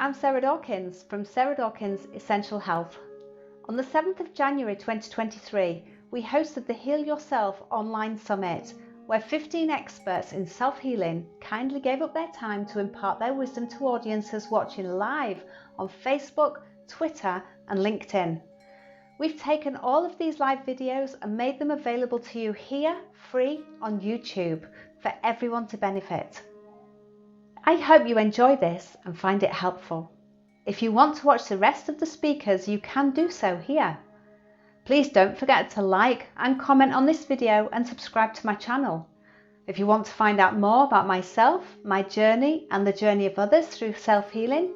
I'm Sarah Dawkins from Sarah Dawkins Essential Health. On the 7th of January 2023, we hosted the Heal Yourself online summit, where 15 experts in self-healing kindly gave up their time to impart their wisdom to audiences watching live on Facebook, Twitter and LinkedIn. We've taken all of these live videos and made them available to you here, free on YouTube, for everyone to benefit. I hope you enjoy this and find it helpful. If you want to watch the rest of the speakers, you can do so here. Please don't forget to like and comment on this video and subscribe to my channel. If you want to find out more about myself, my journey and the journey of others through self-healing,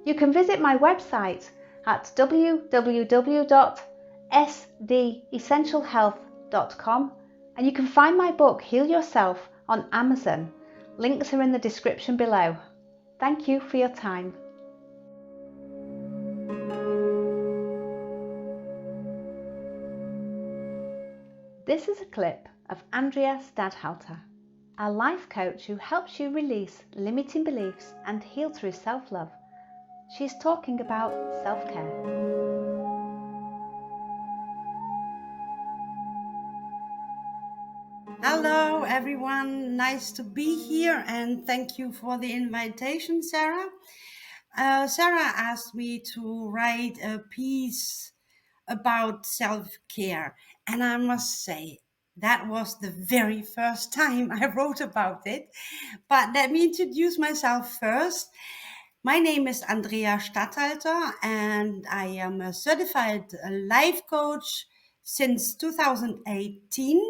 you can visit my website at www.sdessentialhealth.com and you can find my book Heal Yourself on Amazon. Links are in the description below. Thank you for your time. This is a clip of Andrea Stathalter, a life coach who helps you release limiting beliefs and heal through self-love. She's talking about self-care. Hello everyone, nice to be here and thank you for the invitation, Sarah. Sarah asked me to write a piece about self-care, and I must say that was the very first time I wrote about it. But let me introduce myself first. My name is Andrea Stathalter and I am a certified life coach since 2018.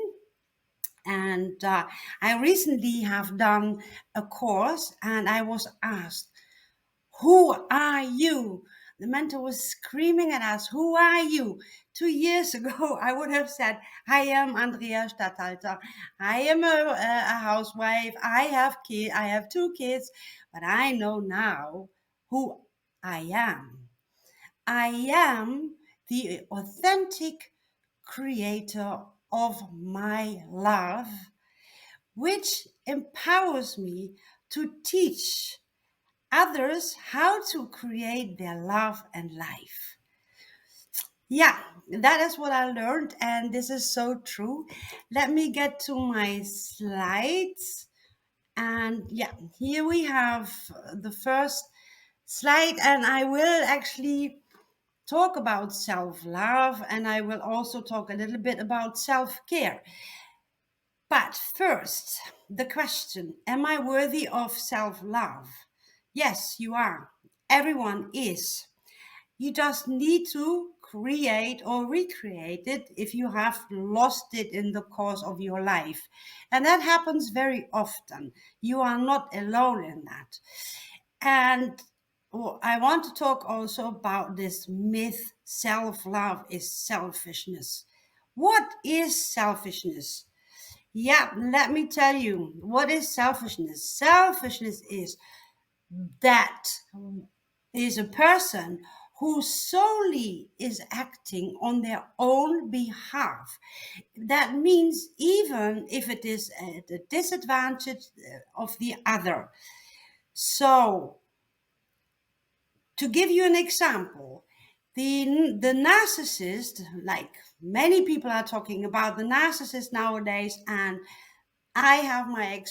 And I recently have done a course and I was asked, who are you? The mentor was screaming at us, who are you? 2 years ago, I would have said, I am Andrea Stathalter. I am a housewife. I have 2 kids, but I know now who I am. I am the authentic creator of my love, which empowers me to teach others how to create their love and life. Yeah, that is what I learned, and this is so true. Let me get to my slides. And yeah, here we have the first slide, and I will actually talk about self-love, and I will also talk a little bit about self-care. But first, the question, am I worthy of self-love? Yes, you are. Everyone is. You just need to create or recreate it if you have lost it in the course of your life. And that happens very often. You are not alone in that. And I want to talk also about this myth, self-love is selfishness. What is selfishness? Yeah, let me tell you, what is selfishness? Selfishness is a person who solely is acting on their own behalf. That means even if it is at the disadvantage of the other. So, to give you an example, the narcissist, like many people are talking about the narcissist nowadays, and I have my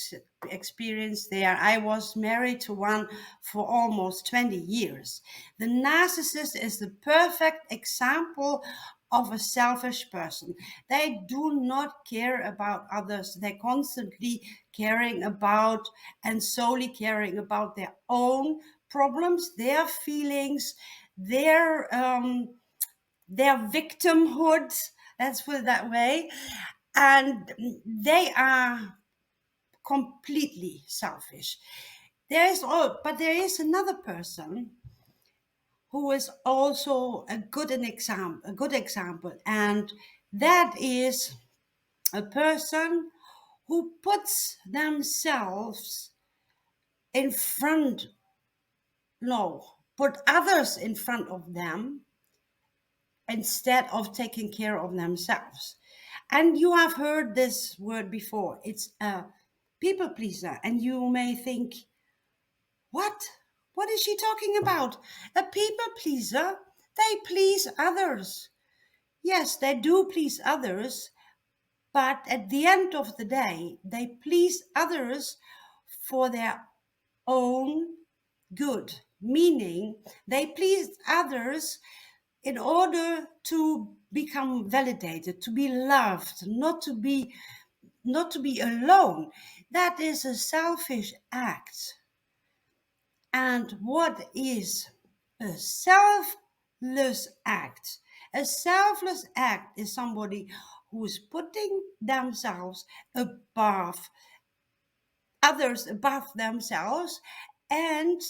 experience there. I was married to one for almost 20 years. The narcissist is the perfect example of a selfish person. They do not care about others. They're constantly caring about and solely caring about their own problems, their feelings, their victimhood. Let's put it that way. And they are completely selfish. But there is another person who is also a good example, and that is a person who puts themselves in front, put others in front of them instead of taking care of themselves. And you have heard this word before. It's a people pleaser. And you may think, what? What is she talking about? A people pleaser? They please others. Yes, they do please others, but at the end of the day, they please others for their own good, meaning they please others in order to become validated, to be loved, not to be alone. That is a selfish act. And what is a selfless act? A selfless act is somebody who is putting themselves above others, above themselves, and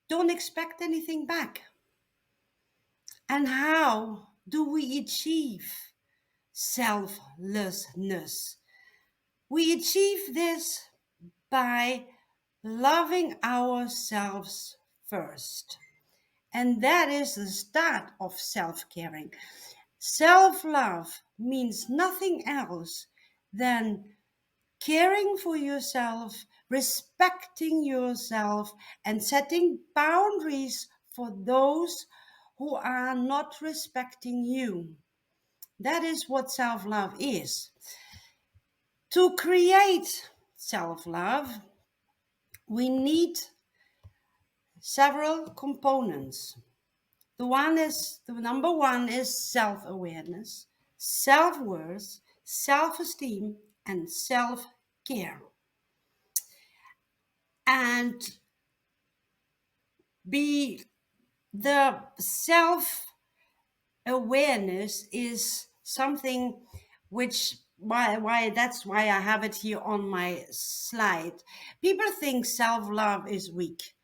don't expect anything back. And how do we achieve selflessness? We achieve this by loving ourselves first. And that is the start of self-caring. Self-love means nothing else than caring for yourself, respecting yourself, and setting boundaries for those who are not respecting you. That is what self-love is. To create self-love, we need several components. The number one is self-awareness, self-worth, self-esteem, and self-care. And be the self-awareness is something which why that's why I have it here on my slide. People think self-love is weak.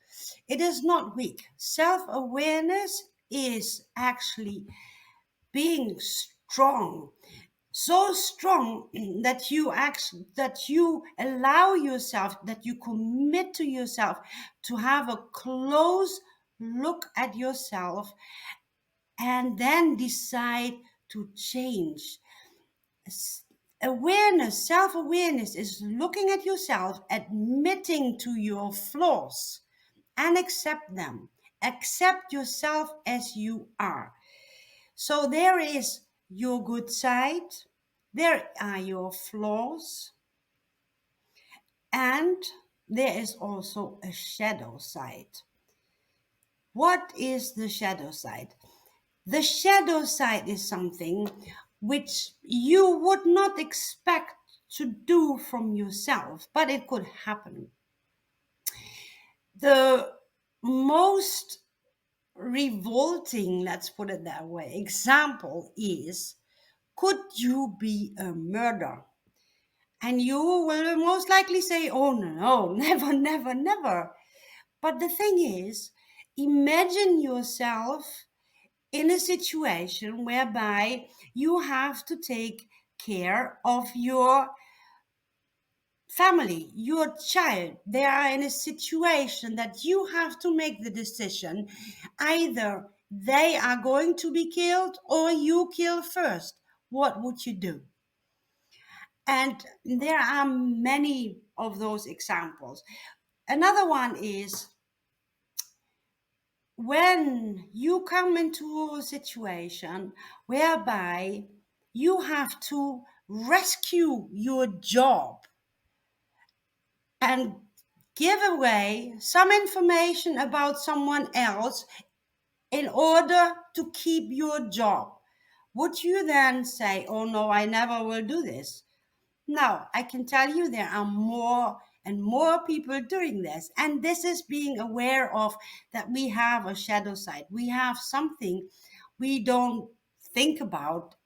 It is not weak. Self-awareness is actually being strong, so strong that you allow yourself, that you commit to yourself to have a close look at yourself and then decide to change. Awareness, self-awareness is looking at yourself, admitting to your flaws and accept them. Accept yourself as you are. So there is your good side, there are your flaws, and there is also a shadow side. What is the shadow side? The shadow side is something which you would not expect to do from yourself, but it could happen. The most revolting, let's put it that way, example is, could you be a murderer? And you will most likely say, oh no, never, never, never. But the thing is, imagine yourself in a situation whereby you have to take care of your family, your child. They are in a situation that you have to make the decision. Either they are going to be killed or you kill first. What would you do? And there are many of those examples. Another one is when you come into a situation whereby you have to rescue your job and give away some information about someone else in order to keep your job, would you then say, oh no, I never will do this? No, I can tell you there are more and more people doing this. And this is being aware of that we have a shadow side. We have something we don't think about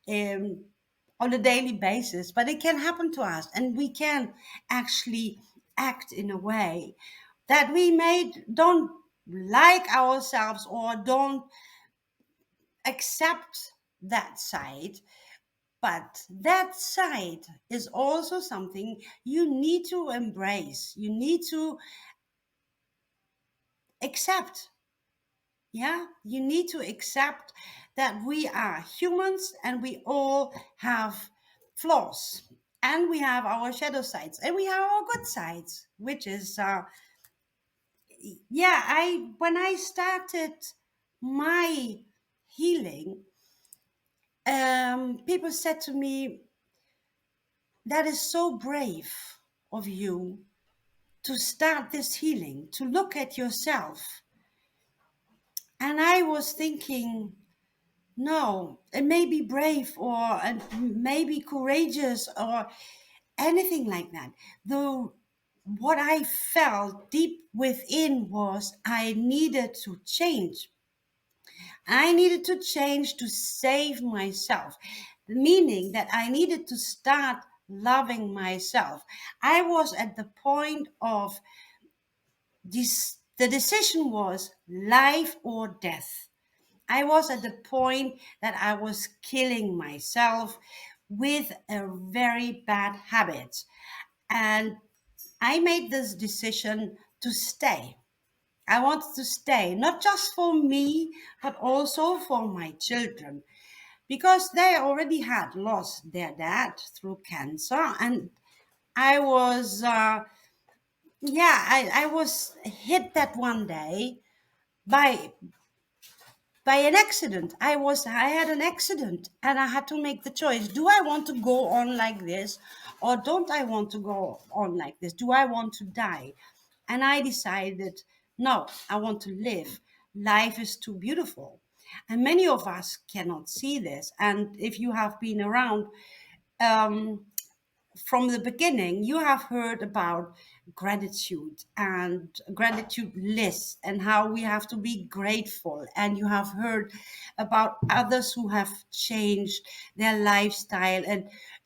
on a daily basis, but it can happen to us. And we can actually act in a way that we don't like ourselves or don't accept that side. But that side is also something you need to embrace. You need to accept. Yeah, you need to accept that we are humans and we all have flaws. And we have our shadow sides and we have our good sides, which is when I started my healing, people said to me, that is so brave of you to start this healing, to look at yourself. And I was thinking, no, it may be brave or maybe courageous or anything like that. Though what I felt deep within was I needed to change. I needed to change to save myself, meaning that I needed to start loving myself. I was at the point of this, the decision was life or death. I was at the point that I was killing myself with a very bad habit. And I made this decision to stay. I wanted to stay, not just for me, but also for my children, because they already had lost their dad through cancer. And I was, I was hit that one day by an accident. I had an accident and I had to make the choice. Do I want to go on like this or don't I want to go on like this? Do I want to die? And I decided, no, I want to live. Life is too beautiful. And many of us cannot see this. And if you have been around, um, from the beginning, you have heard about gratitude and gratitude lists and how we have to be grateful. And you have heard about others who have changed their lifestyle.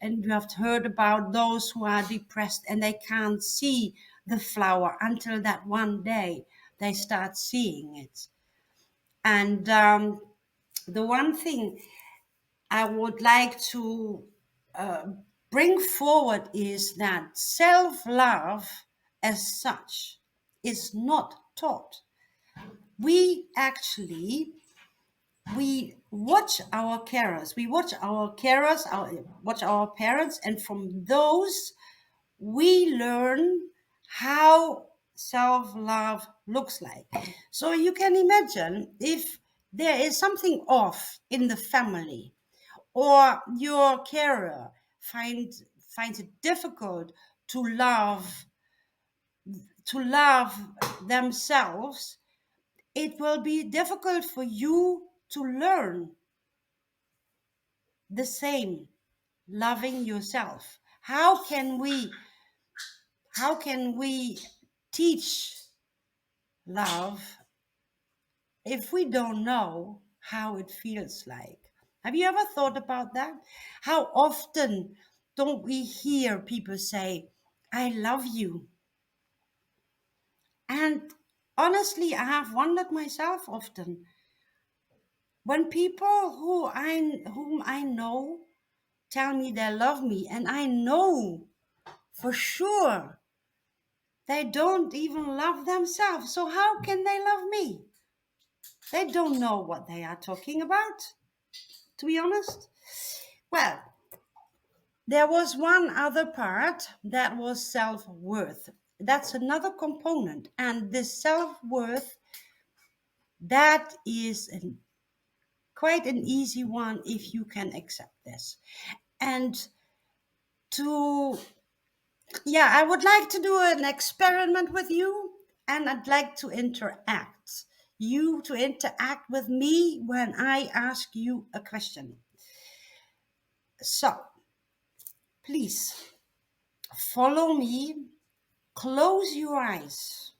And you have heard about those who are depressed and they can't see the flower until that one day they start seeing it. And the one thing I would like to bring forward is that self-love as such is not taught. We actually watch our carers, watch our parents, and from those we learn how self-love looks like. So you can imagine if there is something off in the family, or your carer finds it difficult to love themselves, it will be difficult for you to learn the same, loving yourself. How can we teach love if we don't know how it feels like? Have you ever thought about that? How often don't we hear people say, I love you? And honestly, I have wondered myself often when people whom I know tell me they love me, and I know for sure they don't even love themselves. So how can they love me? They don't know what they are talking about, to be honest. Well, there was one other part that was self-worth. That's another component. And this self-worth, that is quite an easy one if you can accept this. And to, I would like to do an experiment with you, and I'd like to interact. You to interact with me when I ask you a question. So, please follow me. Close your eyes.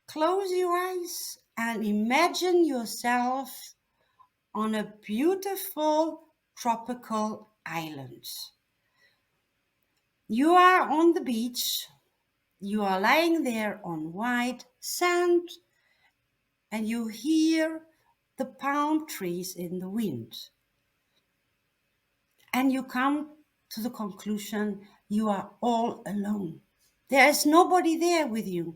Close your eyes and imagine yourself on a beautiful tropical island. You are on the beach. You are lying there on white sand and you hear the palm trees in the wind. And you come to the conclusion you are all alone. There is nobody there with you.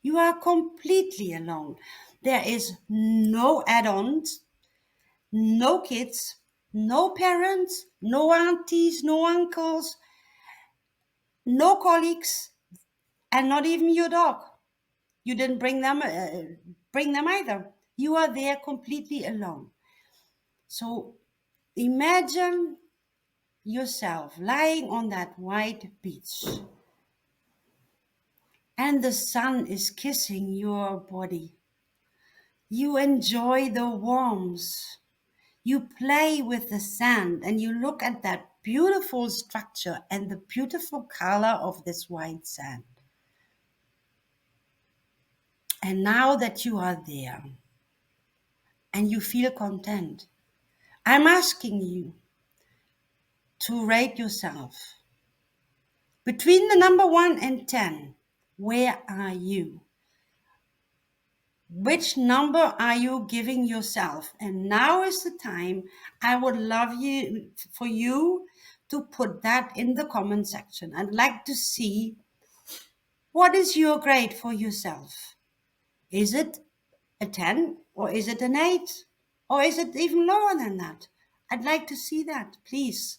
You are completely alone. There is no add-ons, no kids, no parents, no aunties, no uncles, no colleagues, and not even your dog. You didn't bring them either. You are there completely alone. So imagine yourself lying on that white beach and the sun is kissing your body. You enjoy the warmth. You play with the sand and you look at that beautiful structure and the beautiful color of this white sand. And now that you are there and you feel content, I'm asking you to rate yourself. Between the number 1 and 10, where are you? Which number are you giving yourself? And now is the time. I would love for you to put that in the comment section. I'd like to see what is your grade for yourself. Is it a 10 or is it an 8? Or is it even lower than that? I'd like to see that, please.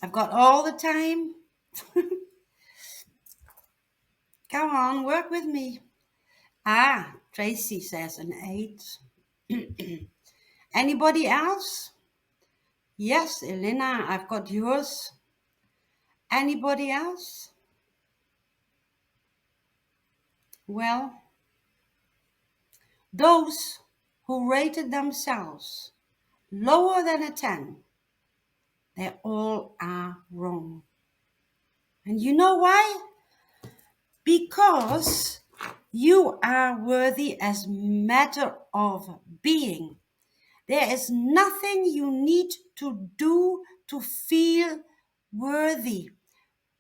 I've got all the time. Come on, work with me. Tracy says an 8. Anybody else? Yes, Elena, I've got yours. Anybody else? Well, those who rated themselves lower than a 10, they all are wrong. And you know why? Because you are worthy as matter of being. There is nothing you need to do to feel worthy,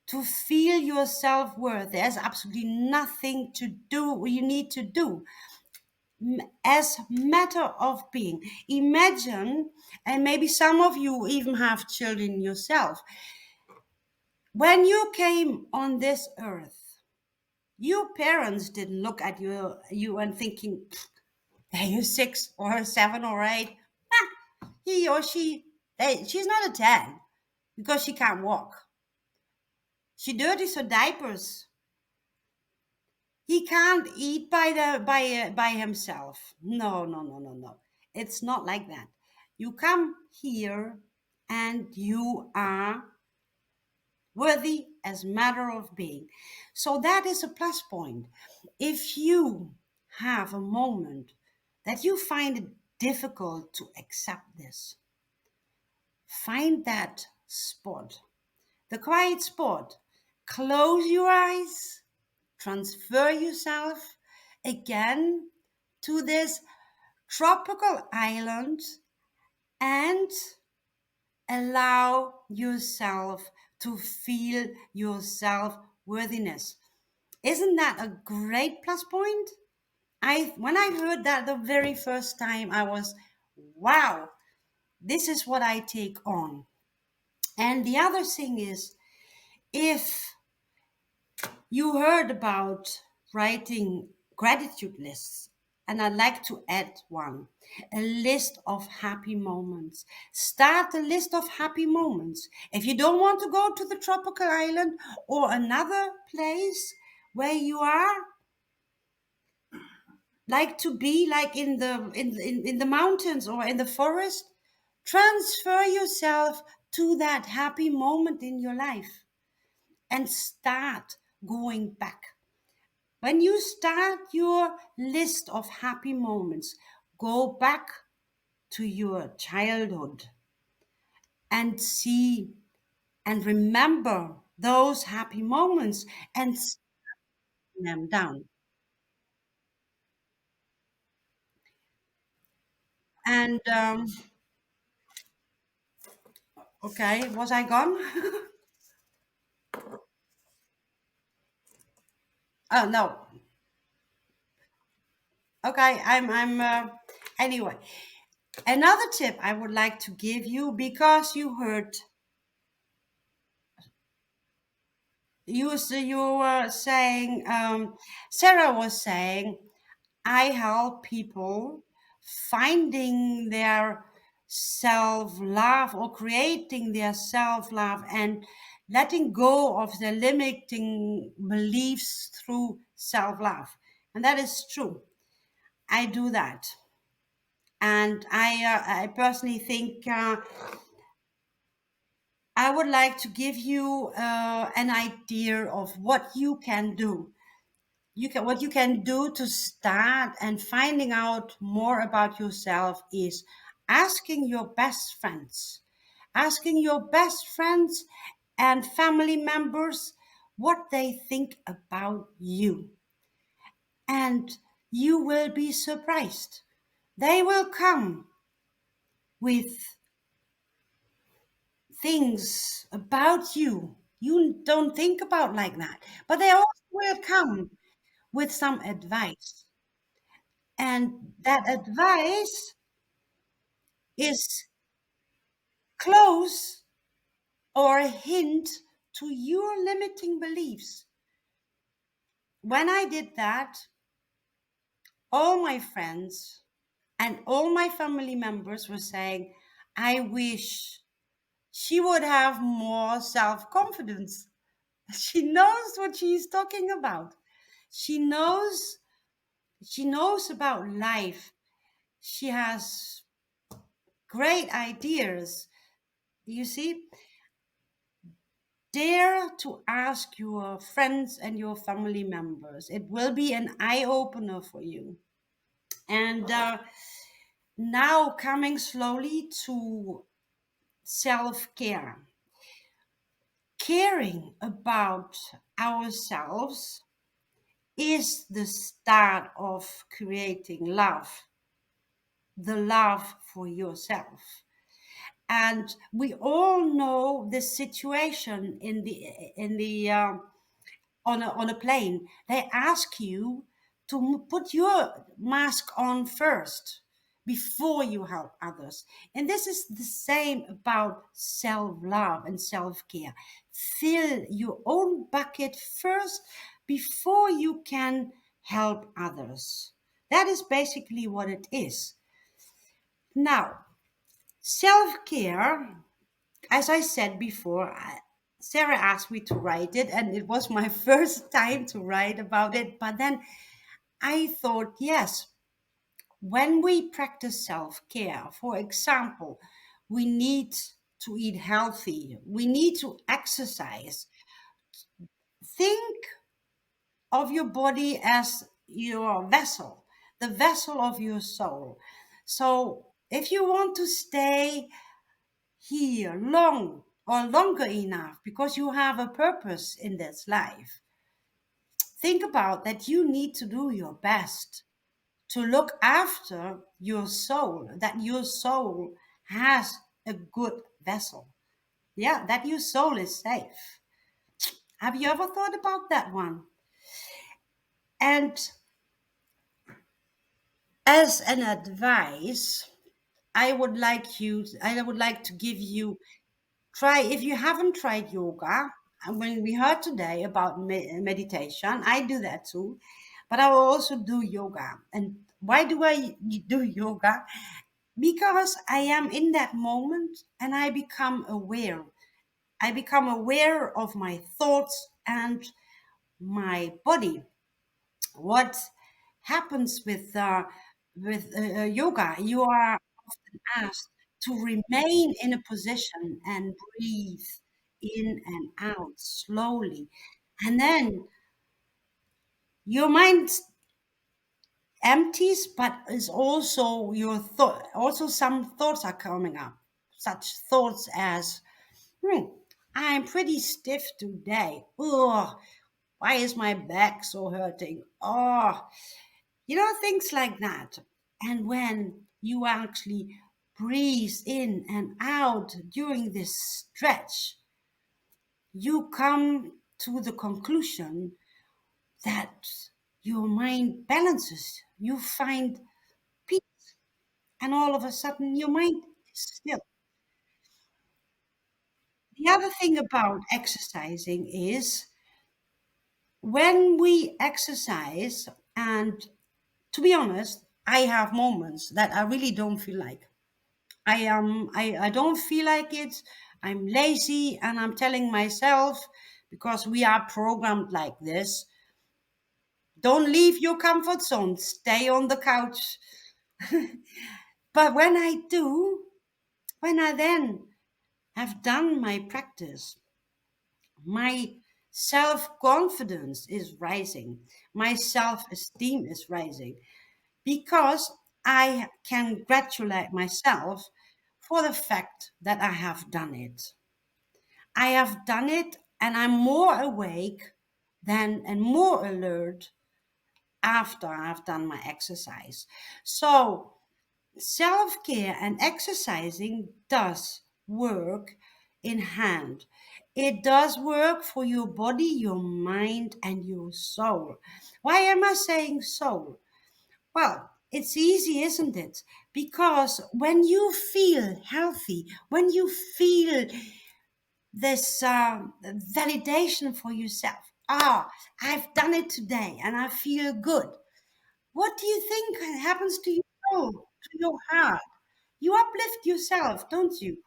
to feel your self-worth. There's absolutely nothing to do you need to do. As matter of being. Imagine, and maybe some of you even have children yourself. When you came on this earth, your parents didn't look at you and thinking, hey, you're 6 or 7 or 8. He or she's not a 10 because she can't walk. She dirties her diapers. He can't eat by himself. No. It's not like that. You come here and you are worthy as matter of being. So that is a plus point. If you have a moment that you find it difficult to accept this, find that spot, the quiet spot. Close your eyes, transfer yourself again to this tropical island and allow yourself to feel your self-worthiness. Isn't that a great plus point? When I heard that the very first time, I was, wow, this is what I take on. And the other thing is, if you heard about writing gratitude lists, and I'd like to add one, a list of happy moments. Start a list of happy moments. If you don't want to go to the tropical island or another place where you are, like to be like in the mountains or in the forest, transfer yourself to that happy moment in your life and start going back. When you start your list of happy moments, go back to your childhood and see and remember those happy moments and write them down. And okay, was I gone? Oh no. Okay, anyway. Another tip I would like to give you, because you heard you were saying, Sarah was saying, I help people finding their self-love or creating their self-love and letting go of the limiting beliefs through self-love. And that is true. I do that. And I personally think I would like to give you an idea of what you can do. What you can do to start and finding out more about yourself is asking your best friends, asking your best friends and family members what they think about you. And you will be surprised. They will come with things about you don't think about like that, but they also will come with some advice. And that advice is close or a hint to your limiting beliefs. When I did that, all my friends and all my family members were saying, I wish she would have more self confidence. She knows what she's talking about. She knows she knows about life. She has great ideas. You see, dare to ask your friends and your family members. It will be an eye opener for you. And now, coming slowly to self care, caring about ourselves is the start of creating love, the love for yourself. And we all know the situation in the on a plane. They ask you to put your mask on first before you help others. And this is the same about self-love and self-care. Fill your own bucket first before you can help others. That is basically what it is. Now, self-care, as I said before, Sarah asked me to write it, and it was my first time to write about it. But then I thought, yes, when we practice self care, for example, we need to eat healthy, we need to exercise. Think of your body as your vessel, the vessel of your soul. So if you want to stay here long or longer enough because you have a purpose in this life, think about that you need to do your best to look after your soul, that your soul has a good vessel. Yeah, that your soul is safe. Have you ever thought about that one? And as an advice, I would like to give you, try, if you haven't tried yoga, and when we heard today about meditation, I do that too, but I will also do yoga. And why do I do yoga? Because I am in that moment and I become aware. I become aware of my thoughts and my body. What happens with yoga? You are asked to remain in a position and breathe in and out slowly. And then your mind empties, but is also your thought. Also, some thoughts are coming up, such thoughts as, I'm pretty stiff today. Oh, why is my back so hurting? Oh, things like that. And when you actually breathe in and out during this stretch, you come to the conclusion that your mind balances. You find peace, and all of a sudden, your mind is still. The other thing about exercising is when we exercise, and to be honest, I have moments that I really don't feel like. I don't feel like it. I'm lazy, and I'm telling myself, because we are programmed like this, don't leave your comfort zone, stay on the couch. But when I do, when I then have done my practice, my self confidence is rising, my self esteem is rising, because I can congratulate myself for the fact that I have done it. I have done it, and I'm more awake than and more alert after I've done my exercise. So, self care and exercising does work in hand. It does work for your body, your mind, and your soul. Why am I saying soul? Well, it's easy, isn't it? Because when you feel healthy, when you feel this validation for yourself, I've done it today and I feel good. What do you think happens to your soul, to your heart? You uplift yourself, don't you?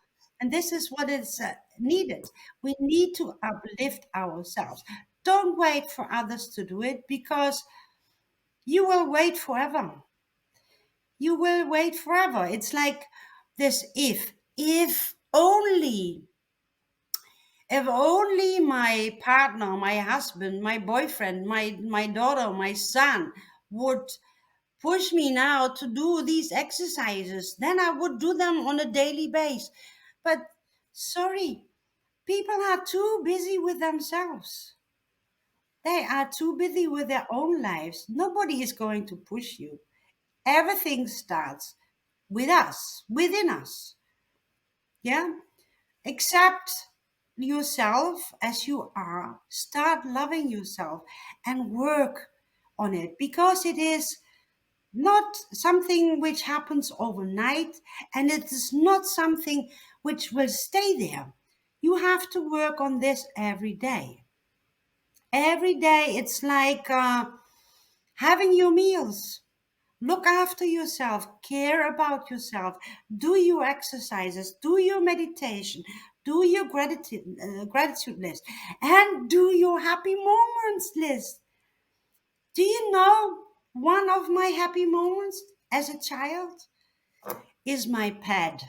And this is what is needed. We need to uplift ourselves. Don't wait for others to do it, because you will wait forever. You will wait forever. It's like this: if only my partner, my husband, my boyfriend, my daughter, my son would push me now to do these exercises, then I would do them on a daily basis. But sorry, people are too busy with themselves. They are too busy with their own lives. Nobody is going to push you. Everything starts with us, within us. Yeah? Accept yourself as you are. Start loving yourself and work on it, because it is not something which happens overnight, and it is not something which will stay there. You have to work on this every day. Every day, it's like having your meals. Look after yourself, care about yourself, do your exercises, do your meditation, do your gratitude list, and do your happy moments list. Do you know one of my happy moments as a child is my pet?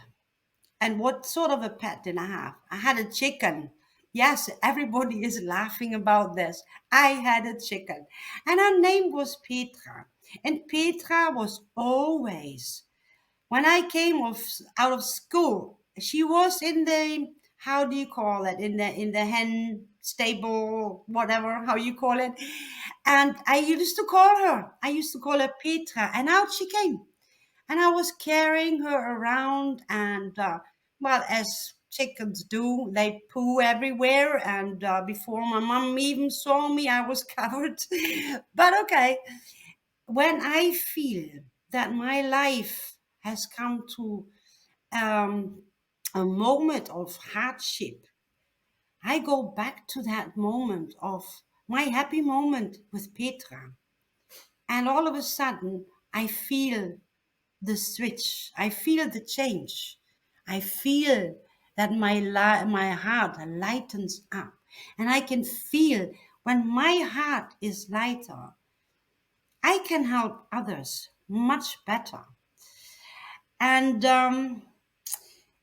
And what sort of a pet did I have? I had a chicken. Yes, everybody is laughing about this. I had a chicken, and her name was Petra. And Petra was always, when I came out of school, she was in the, how do you call it, in the hen stable, whatever how you call it. And I used to call her Petra, and out she came, and I was carrying her around, and well, as chickens do, they poo everywhere, and before my mom even saw me, I was covered. But okay, when I feel that my life has come to um, a moment of hardship, I go back to that moment of my happy moment with Petra, and all of a sudden I feel the switch. I feel the change. I feel that my heart lightens up, and I can feel when my heart is lighter, I can help others much better. And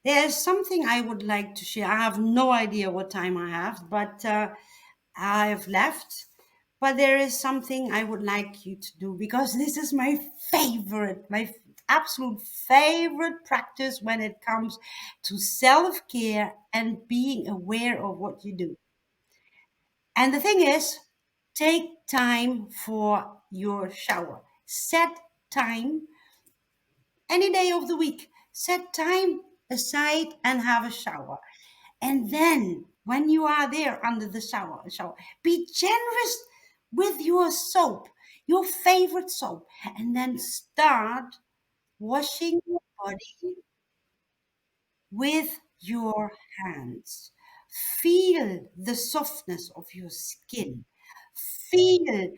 there's something I would like to share. I have no idea what time I have, but I have left. But there is something I would like you to do, because this is my favorite, my absolute favorite practice when it comes to self care and being aware of what you do. And the thing is, take time for your shower. Set time any day of the week. Set time aside and have a shower. And then when you are there under the shower, be generous with your soap, your favorite soap, and then start washing your body with your hands. Feel the softness of your skin. Feel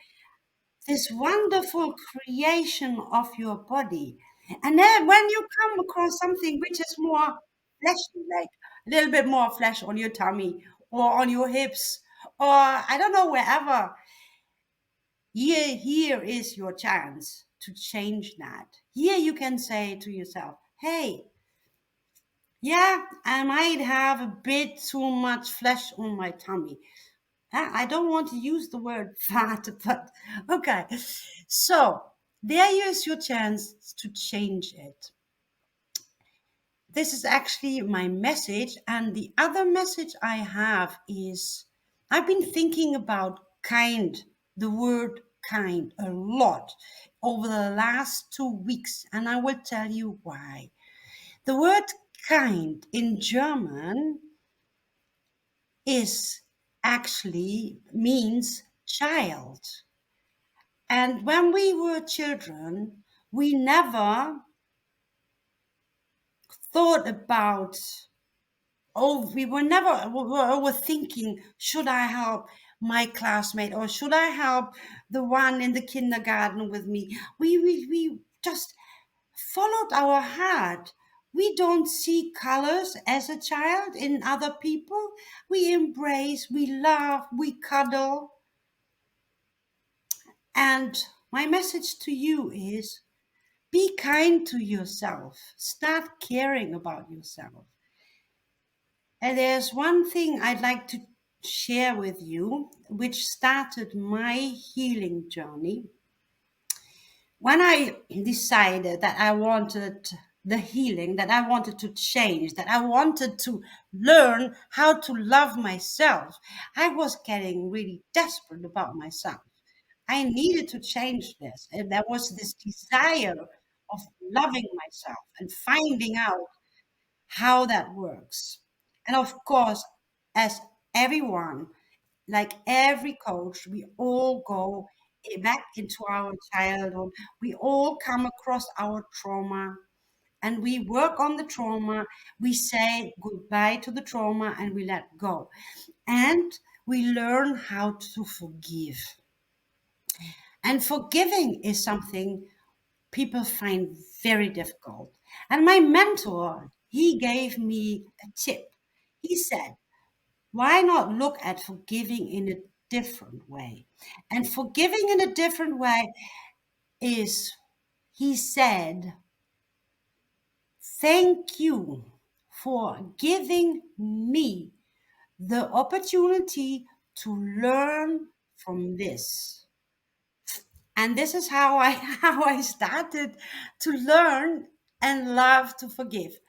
this wonderful creation of your body. And then when you come across something which is more fleshy, like a little bit more flesh on your tummy or on your hips, or I don't know, wherever, here is your chance to change that. Here you can say to yourself, hey, yeah, I might have a bit too much flesh on my tummy. I don't want to use the word fat, but okay. So there is your chance to change it. This is actually my message. And the other message I have is I've been thinking about kind, the word kind, a lot over the last 2 weeks. And I will tell you why. The word kind in German is actually means child. And when we were children, we never thought about, oh, we were never were thinking, should I help my classmate or should I help the one in the kindergarten with me? We just followed our heart. We don't see colors as a child in other people. We embrace, we love, we cuddle. And my message to you is be kind to yourself. Start caring about yourself. And there's one thing I'd like to share with you, which started my healing journey. When I decided that I wanted the healing, that I wanted to change, that I wanted to learn how to love myself, I was getting really desperate about myself. I needed to change this. And there was this desire of loving myself and finding out how that works. And of course, as everyone, like every coach, we all go back into our childhood. We all come across our trauma and we work on the trauma. We say goodbye to the trauma and we let go. And we learn how to forgive. And forgiving is something people find very difficult. And my mentor, he gave me a tip. He said, why not look at forgiving in a different way? And forgiving in a different way is, he said, thank you for giving me the opportunity to learn from this. And this is how I how I started to learn and love to forgive.